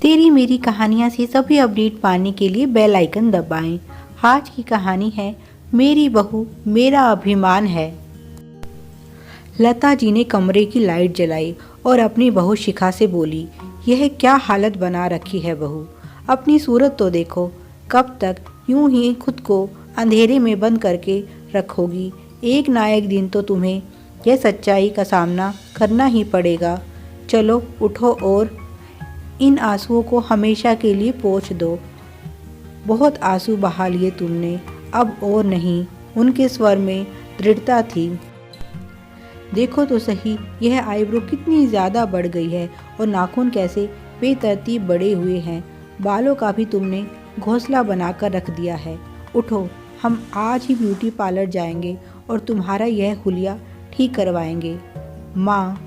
तेरी मेरी कहानियाँ से सभी अपडेट पाने के लिए बेल आइकन दबाएं। आज की कहानी है मेरी बहू मेरा अभिमान है। लता जी ने कमरे की लाइट जलाई और अपनी बहू शिखा से बोली, यह क्या हालत बना रखी है बहू, अपनी सूरत तो देखो, कब तक यूं ही खुद को अंधेरे में बंद करके रखोगी। एक ना एक दिन तो तुम्हें यह सच्चाई का सामना करना ही पड़ेगा। चलो उठो और इन आंसुओं को हमेशा के लिए पोंछ दो। बहुत आंसू बहा लिए तुमने, अब और नहीं। उनके स्वर में दृढ़ता थी। देखो तो सही, यह आईब्रो कितनी ज़्यादा बढ़ गई है और नाखून कैसे बेतरतीब बड़े हुए हैं। बालों का भी तुमने घोंसला बनाकर रख दिया है। उठो, हम आज ही ब्यूटी पार्लर जाएंगे और तुम्हारा यह हुलिया ठीक करवाएंगे। माँ,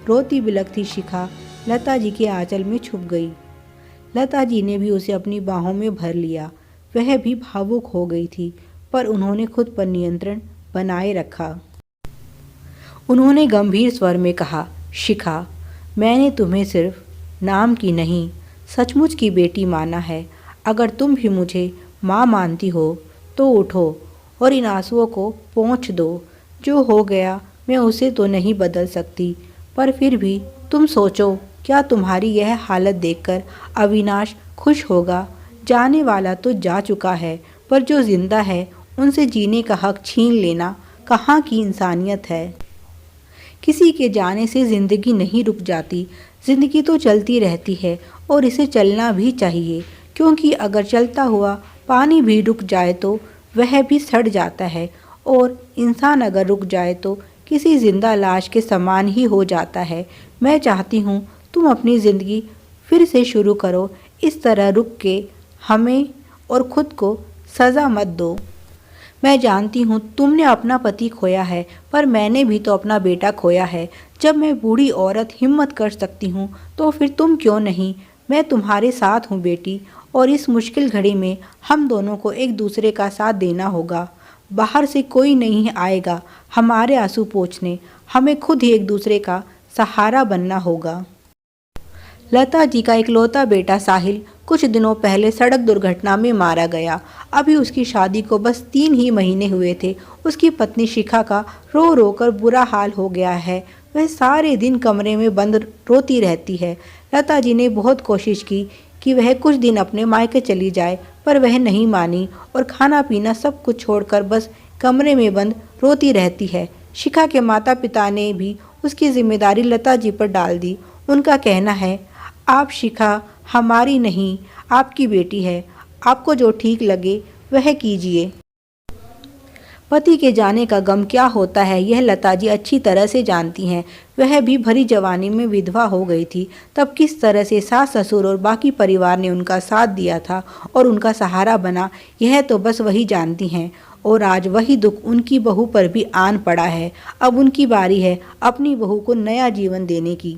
रोती बिलखती शिखा लता जी के आंचल में छुप गई। लता जी ने भी उसे अपनी बाहों में भर लिया। वह भी भावुक हो गई थी, पर उन्होंने खुद पर नियंत्रण बनाए रखा। उन्होंने गंभीर स्वर में कहा, शिखा, मैंने तुम्हें सिर्फ नाम की नहीं, सचमुच की बेटी माना है। अगर तुम भी मुझे माँ मानती हो तो उठो और इन आंसुओं को पोंछ दो। जो हो गया मैं उसे तो नहीं बदल सकती, पर फिर भी तुम सोचो, क्या तुम्हारी यह हालत देखकर अविनाश खुश होगा? जाने वाला तो जा चुका है, पर जो जिंदा है उनसे जीने का हक छीन लेना कहाँ की इंसानियत है? किसी के जाने से ज़िंदगी नहीं रुक जाती, ज़िंदगी तो चलती रहती है और इसे चलना भी चाहिए, क्योंकि अगर चलता हुआ पानी भी रुक जाए तो वह भी सड़ जाता है और इंसान अगर रुक जाए तो किसी जिंदा लाश के समान ही हो जाता है। मैं चाहती हूँ तुम अपनी ज़िंदगी फिर से शुरू करो। इस तरह रुक के हमें और खुद को सज़ा मत दो। मैं जानती हूँ तुमने अपना पति खोया है, पर मैंने भी तो अपना बेटा खोया है। जब मैं बूढ़ी औरत हिम्मत कर सकती हूँ तो फिर तुम क्यों नहीं? मैं तुम्हारे साथ हूँ बेटी, और इस मुश्किल घड़ी में हम दोनों को एक दूसरे का साथ देना होगा। बाहर से कोई नहीं आएगा हमारे आंसू पोंछने, हमें खुद ही एक दूसरे का सहारा बनना होगा। लता जी का इकलौता बेटा साहिल कुछ दिनों पहले सड़क दुर्घटना में मारा गया। अभी उसकी शादी को बस 3 ही महीने हुए थे। उसकी पत्नी शिखा का रो रो कर बुरा हाल हो गया है। वह सारे दिन कमरे में बंद रोती रहती है। लता जी ने बहुत कोशिश की कि वह कुछ दिन अपने मायके चली जाए, पर वह नहीं मानी और खाना पीना सब कुछ छोड़कर बस कमरे में बंद रोती रहती है। शिखा के माता पिता ने भी उसकी जिम्मेदारी लता जी पर डाल दी। उनका कहना है, आप शिखा हमारी नहीं, आपकी बेटी है, आपको जो ठीक लगे वह कीजिए। पति के जाने का गम क्या होता है यह लता जी अच्छी तरह से जानती हैं। वह भी भरी जवानी में विधवा हो गई थी, तब किस तरह से सास ससुर और बाकी परिवार ने उनका साथ दिया था और उनका सहारा बना, यह तो बस वही जानती हैं। और आज वही दुख उनकी बहू पर भी आन पड़ा है। अब उनकी बारी है अपनी बहू को नया जीवन देने की।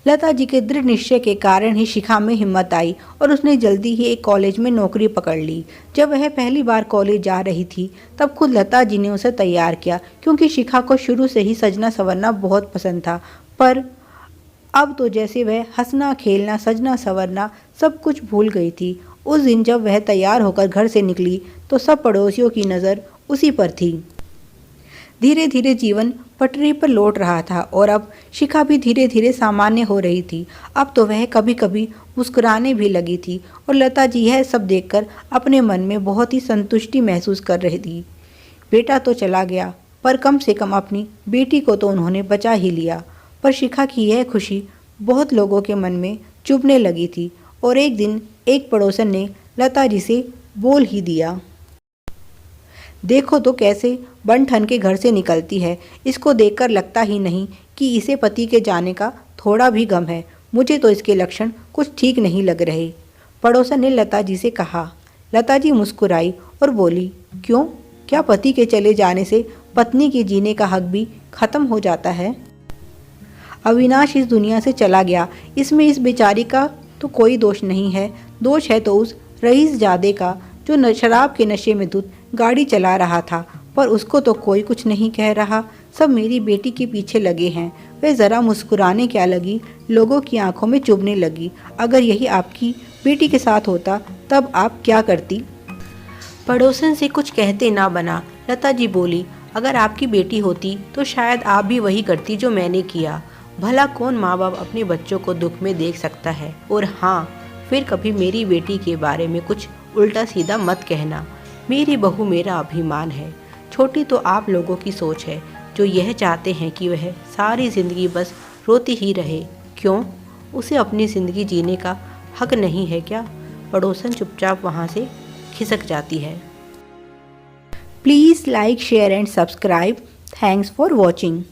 लता जी के दृढ़ निश्चय के कारण ही शिखा में हिम्मत आई और उसने जल्दी ही एक कॉलेज में नौकरी पकड़ ली। जब वह पहली बार कॉलेज जा रही थी तब खुद लता जी ने उसे तैयार किया, क्योंकि शिखा को शुरू से ही सजना संवरना बहुत पसंद था। पर अब तो जैसे वह हंसना खेलना सजना संवरना सब कुछ भूल गई थी। उस दिन जब वह तैयार होकर घर से निकली तो सब पड़ोसियों की नज़र उसी पर थी। धीरे धीरे जीवन पटरी पर लौट रहा था और अब शिखा भी धीरे धीरे सामान्य हो रही थी। अब तो वह कभी कभी मुस्कुराने भी लगी थी और लता जी यह सब देखकर अपने मन में बहुत ही संतुष्टि महसूस कर रही थी। बेटा तो चला गया, पर कम से कम अपनी बेटी को तो उन्होंने बचा ही लिया। पर शिखा की यह खुशी बहुत लोगों के मन में चुभने लगी थी और एक दिन एक पड़ोसन ने लता जी से बोल ही दिया, देखो तो कैसे बन ठन के घर से निकलती है। इसको देखकर लगता ही नहीं कि इसे पति के जाने का थोड़ा भी गम है। मुझे तो इसके लक्षण कुछ ठीक नहीं लग रहे। पड़ोसन ने लता जी से कहा। लता जी मुस्कुराई और बोली, क्यों, क्या पति के चले जाने से पत्नी के जीने का हक भी खत्म हो जाता है? अविनाश इस दुनिया से चला गया, इसमें इस बेचारी का तो कोई दोष नहीं है। दोष है तो उस रईसजादे का जो शराब के नशे में धुत गाड़ी चला रहा था, पर उसको तो कोई कुछ नहीं कह रहा। सब मेरी बेटी के पीछे लगे हैं। वह ज़रा मुस्कुराने क्या लगी, लोगों की आंखों में चुभने लगी। अगर यही आपकी बेटी के साथ होता तब आप क्या करती? पड़ोसन से कुछ कहते ना बना। लता जी बोली, अगर आपकी बेटी होती तो शायद आप भी वही करती जो मैंने किया। भला कौन माँ बाप अपने बच्चों को दुख में देख सकता है। और हाँ, फिर कभी मेरी बेटी के बारे में कुछ उल्टा सीधा मत कहना। मेरी बहू मेरा अभिमान है। छोटी तो आप लोगों की सोच है, जो यह चाहते हैं कि वह सारी ज़िंदगी बस रोती ही रहे। क्यों, उसे अपनी ज़िंदगी जीने का हक नहीं है क्या? पड़ोसन चुपचाप वहाँ से खिसक जाती है। Please like, share and subscribe. Thanks for watching.